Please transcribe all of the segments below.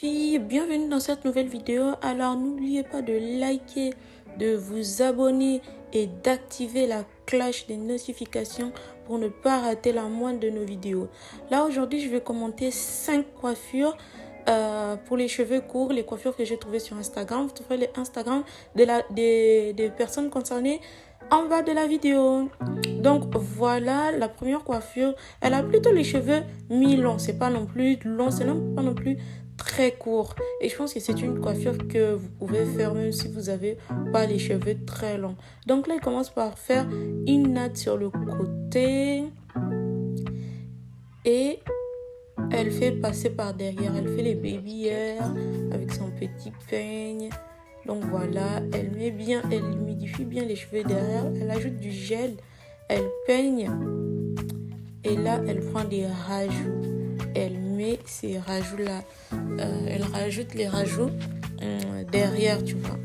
filles, bienvenue dans cette nouvelle vidéo. Alors n'oubliez pas de liker, de vous abonner et d'activer la cloche des notifications pour ne pas rater la moindre de nos vidéos. Là aujourd'hui je vais commenter 5 coiffures pour les cheveux courts, les coiffures que j'ai trouvées sur Instagram. Vous trouverez les Instagram des personnes concernées en bas de la vidéo. Donc voilà la première coiffure. Elle a plutôt les cheveux mi-longs, c'est pas non plus long, c'est pas non plus très court, et je pense que c'est une coiffure que vous pouvez faire même si vous avez pas les cheveux très longs. Donc là il commence par faire une natte sur le côté et elle fait passer par derrière, elle fait les baby hairs avec son petit peigne. Donc voilà, elle humidifie bien les cheveux derrière, elle ajoute du gel, elle peigne et là elle prend des rajouts, elle met ces rajouts là, elle rajoute les rajouts derrière, tu vois,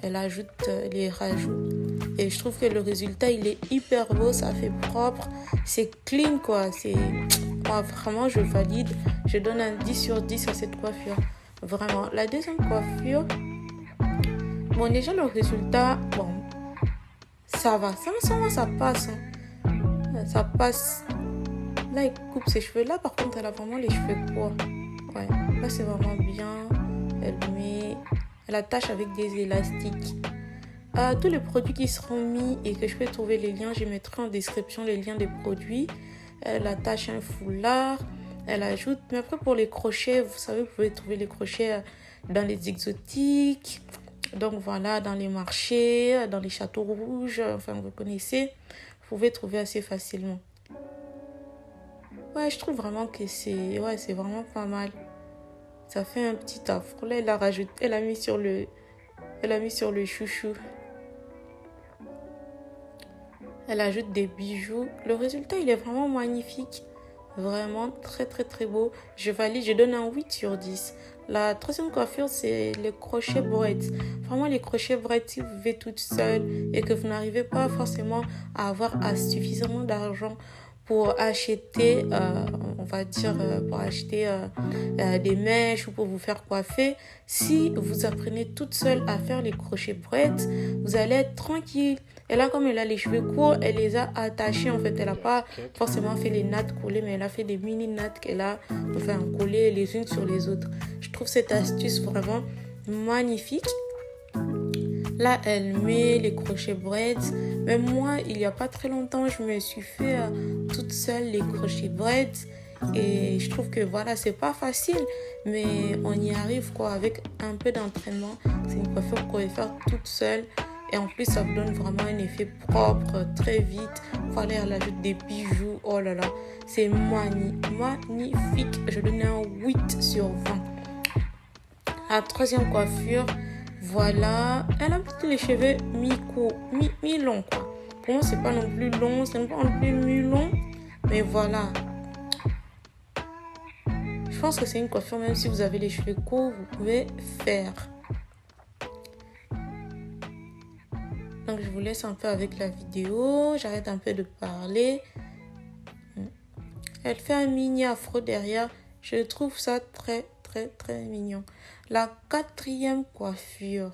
elle ajoute les rajouts et je trouve que le résultat il est hyper beau, ça fait propre, c'est clean quoi, c'est moi, vraiment je valide, je donne un 10 sur 10 à cette coiffure, vraiment. La deuxième coiffure, bon déjà le résultat, bon ça va, ça passe, hein. Ça passe. Là elle coupe ses cheveux, là par contre elle a vraiment les cheveux courts, ouais, là c'est vraiment bien, elle attache avec des élastiques. Tous les produits qui seront mis et que je peux trouver les liens, je mettrai en description les liens des produits. Elle attache un foulard, elle ajoute, mais après pour les crochets, vous savez, vous pouvez trouver les crochets dans les exotiques, donc voilà, dans les marchés, dans les châteaux rouges, enfin vous connaissez, vous pouvez trouver assez facilement. Ouais, je trouve vraiment que c'est vraiment pas mal. Ça fait un petit afro. Là, elle a mis sur le chouchou. Elle ajoute des bijoux. Le résultat, il est vraiment magnifique. Vraiment très très très beau. Je valide, je donne un 8 sur 10. La troisième coiffure, c'est les crochets braids. Vraiment, les crochets braids, si vous vivez toute seule et que vous n'arrivez pas forcément à avoir suffisamment d'argent pour acheter, on va dire, pour acheter des mèches ou pour vous faire coiffer, si vous apprenez toute seule à faire les crochets braids, vous allez être tranquille. Et là, comme elle a les cheveux courts, elle les a attachés. En fait, elle n'a pas forcément fait les nattes collées, mais elle a fait des mini nattes qu'elle a collées les unes sur les autres. Je trouve cette astuce vraiment magnifique. Là, elle met les crochets braids. Mais moi, il n'y a pas très longtemps, je me suis fait toute seule les crochets braids. Et je trouve que voilà, c'est pas facile, mais on y arrive quoi, avec un peu d'entraînement. C'est une coiffure qu'on peut faire toute seule. Et en plus, ça vous donne vraiment un effet propre, très vite. Voilà, elle ajoute des bijoux. Oh là là, c'est magnifique. Je donne un 8 sur 20. La troisième coiffure, voilà. Elle a plutôt les cheveux mi-courts, mi-longs, quoi. Pour moi, c'est pas non plus long, c'est pas non plus mi-long. Mais voilà. Je pense que c'est une coiffure, même si vous avez les cheveux courts, vous pouvez faire. Donc, je vous laisse un peu avec la vidéo. J'arrête un peu de parler. Elle fait un mini afro derrière. Je trouve ça très, très, très mignon. La quatrième coiffure.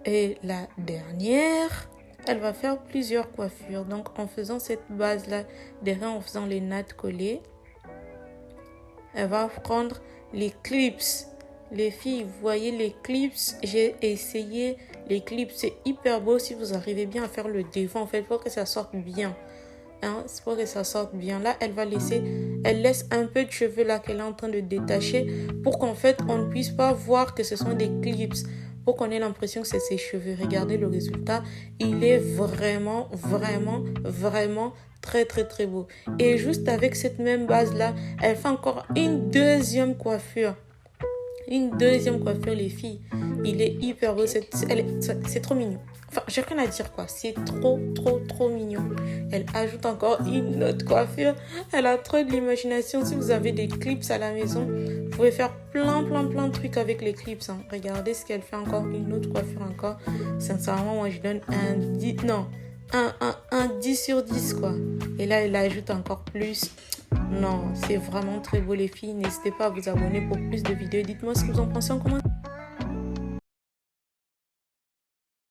Et la dernière, elle va faire plusieurs coiffures. Donc, en faisant cette base-là, derrière, en faisant les nattes collées, elle va prendre les clips. Les filles, vous voyez les clips, j'ai essayé les clips, c'est hyper beau si vous arrivez bien à faire le devant en fait, pour que ça sorte bien. C'est pour que ça sorte bien. Là, elle laisse un peu de cheveux là qu'elle est en train de détacher pour qu'en fait, on ne puisse pas voir que ce sont des clips, pour qu'on ait l'impression que c'est ses cheveux. Regardez le résultat, il est vraiment, vraiment, vraiment très, très, très beau. Et juste avec cette même base là, elle fait encore une deuxième coiffure. Les filles. Il est hyper beau. C'est trop mignon. Enfin, j'ai rien à dire quoi. C'est trop, trop, trop mignon. Elle ajoute encore une autre coiffure. Elle a trop de l'imagination. Si vous avez des clips à la maison, vous pouvez faire plein de trucs avec les clips. Hein. Regardez ce qu'elle fait encore. Une autre coiffure encore. Sincèrement, moi, je donne un 10. Non, un 10 sur 10 quoi. Et là, elle ajoute encore plus. Non, c'est vraiment très beau les filles. N'hésitez pas à vous abonner pour plus de vidéos. Dites-moi ce que vous en pensez en commentaire.